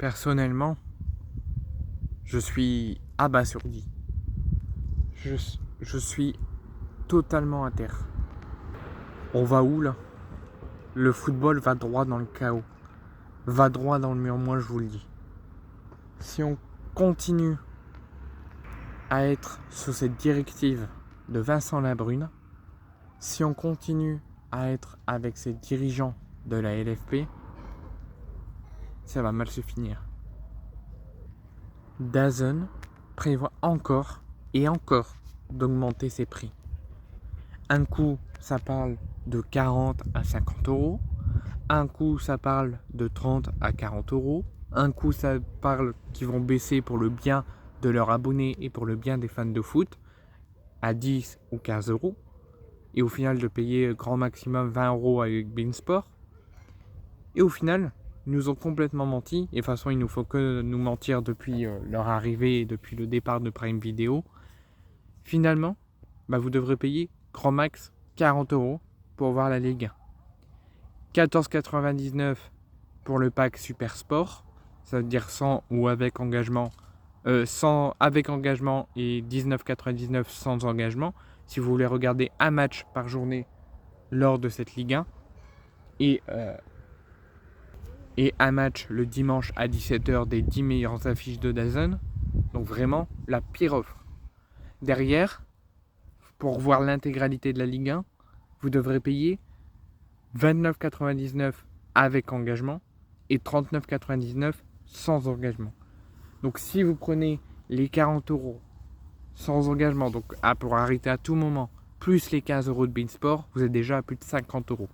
Personnellement, je suis abasourdi. Je, je suis totalement à terre. On va où là? Le football va droit dans le chaos. Va droit dans le mur, moi je vous le dis. Si on continue à être sous cette directive de Vincent Labrune, si on continue à être avec ces dirigeants de la LFP, ça va mal se finir. DAZN prévoit encore et encore d'augmenter ses prix. Un coup, ça parle de 40 à 50 euros. Un coup, ça parle de 30 à 40 euros. Un coup, ça parle qu'ils vont baisser pour le bien de leurs abonnés et pour le bien des fans de foot à 10 ou 15 euros. Et au final, de payer grand maximum 20 euros avec Beansport. Et au final, ils nous ont complètement menti. Et de toute façon, il nous faut que nous mentir depuis leur arrivée et depuis le départ de Prime Video. Finalement, vous devrez payer grand max 40 euros pour voir la Ligue 1. 14,99 pour le pack Super Sport, ça veut dire sans ou avec engagement, sans avec engagement et 19,99 sans engagement, si vous voulez regarder un match par journée lors de cette Ligue 1, et un match le dimanche à 17h des 10 meilleures affiches de DAZN, donc vraiment la pire offre. Derrière, pour voir l'intégralité de la Ligue 1, vous devrez payer 29,99 avec engagement et 39,99 sans engagement. Donc si vous prenez les 40 euros sans engagement, donc pour arrêter à tout moment, plus les 15 euros de Beansport, vous êtes déjà à plus de 50 euros.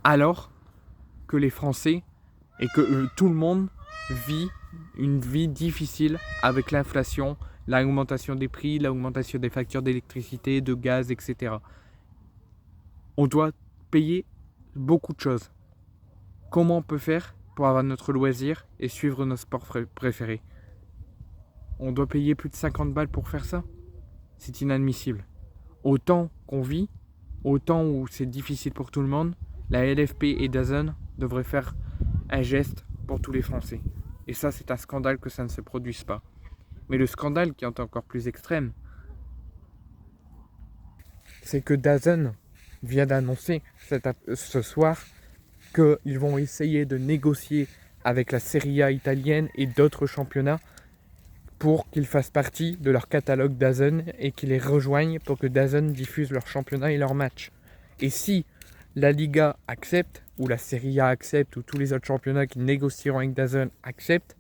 Alors que les Français et que tout le monde vit une vie difficile avec l'inflation, l'augmentation des prix, l'augmentation des factures d'électricité, de gaz, etc. On doit payer beaucoup de choses. Comment on peut faire pour avoir notre loisir et suivre nos sports préférés? On doit payer plus de 50 balles pour faire ça? C'est inadmissible. Autant qu'on vit, autant où c'est difficile pour tout le monde, la LFP et DAZN devraient faire un geste pour tous les Français. Et ça, c'est un scandale que ça ne se produise pas. Mais le scandale qui est encore plus extrême, c'est que DAZN vient d'annoncer ce soir qu'ils vont essayer de négocier avec la Serie A italienne et d'autres championnats pour qu'ils fassent partie de leur catalogue DAZN et qu'ils les rejoignent pour que DAZN diffuse leurs championnats et leurs matchs. Et si la Liga accepte, ou la Serie A accepte, ou tous les autres championnats qui négocieront avec DAZN acceptent,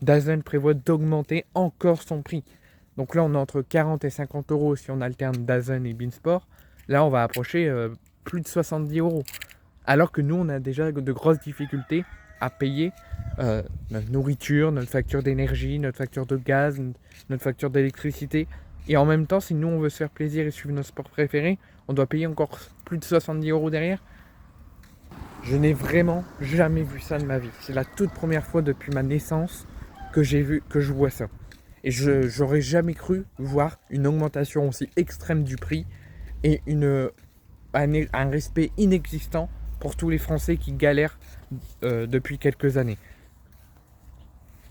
DAZN prévoit d'augmenter encore son prix. Donc là, on est entre 40 et 50 euros si on alterne DAZN et Beansport. Là, on va approcher plus de 70 euros. Alors que nous, on a déjà de grosses difficultés à payer notre nourriture, notre facture d'énergie, notre facture de gaz, notre facture d'électricité. Et en même temps, si nous, on veut se faire plaisir et suivre nos sports préférés, on doit payer encore plus de 70 euros derrière. Je n'ai vraiment jamais vu ça de ma vie. C'est la toute première fois depuis ma naissance que je vois ça. Et j'aurais jamais cru voir une augmentation aussi extrême du prix et un respect inexistant pour tous les Français qui galèrent depuis quelques années.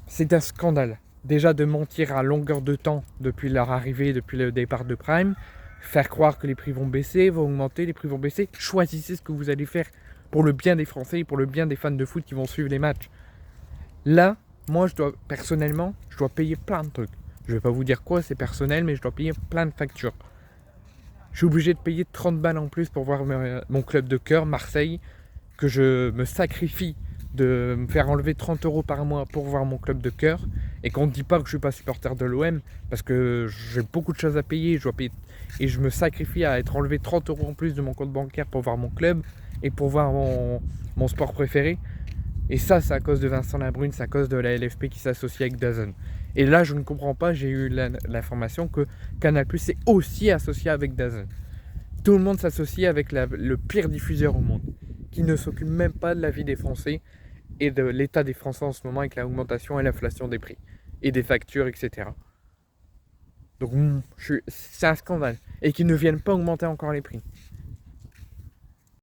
C'est un scandale. Déjà de mentir à longueur de temps depuis leur arrivée, depuis le départ de Prime, faire croire que les prix vont baisser, vont augmenter, les prix vont baisser. Choisissez ce que vous allez faire pour le bien des Français et pour le bien des fans de foot qui vont suivre les matchs. Là, moi, personnellement, je dois payer plein de trucs. Je ne vais pas vous dire quoi, c'est personnel, mais je dois payer plein de factures. Je suis obligé de payer 30 balles en plus pour voir mon club de cœur, Marseille, que je me sacrifie de me faire enlever 30 euros par mois pour voir mon club de cœur, et qu'on ne dit pas que je ne suis pas supporter de l'OM, parce que j'ai beaucoup de choses à payer, et je me sacrifie à être enlevé 30 euros en plus de mon compte bancaire pour voir mon club, et pour voir mon sport préféré. Et ça, c'est à cause de Vincent Labrune, c'est à cause de la LFP qui s'associe avec DAZN. Et là, je ne comprends pas, j'ai eu l'information que Canal+ est aussi associé avec DAZN. Tout le monde s'associe avec le pire diffuseur au monde, qui ne s'occupe même pas de la vie des Français et de l'état des Français en ce moment avec l'augmentation et l'inflation des prix, et des factures, etc. Donc c'est un scandale. Et qu'ils ne viennent pas augmenter encore les prix.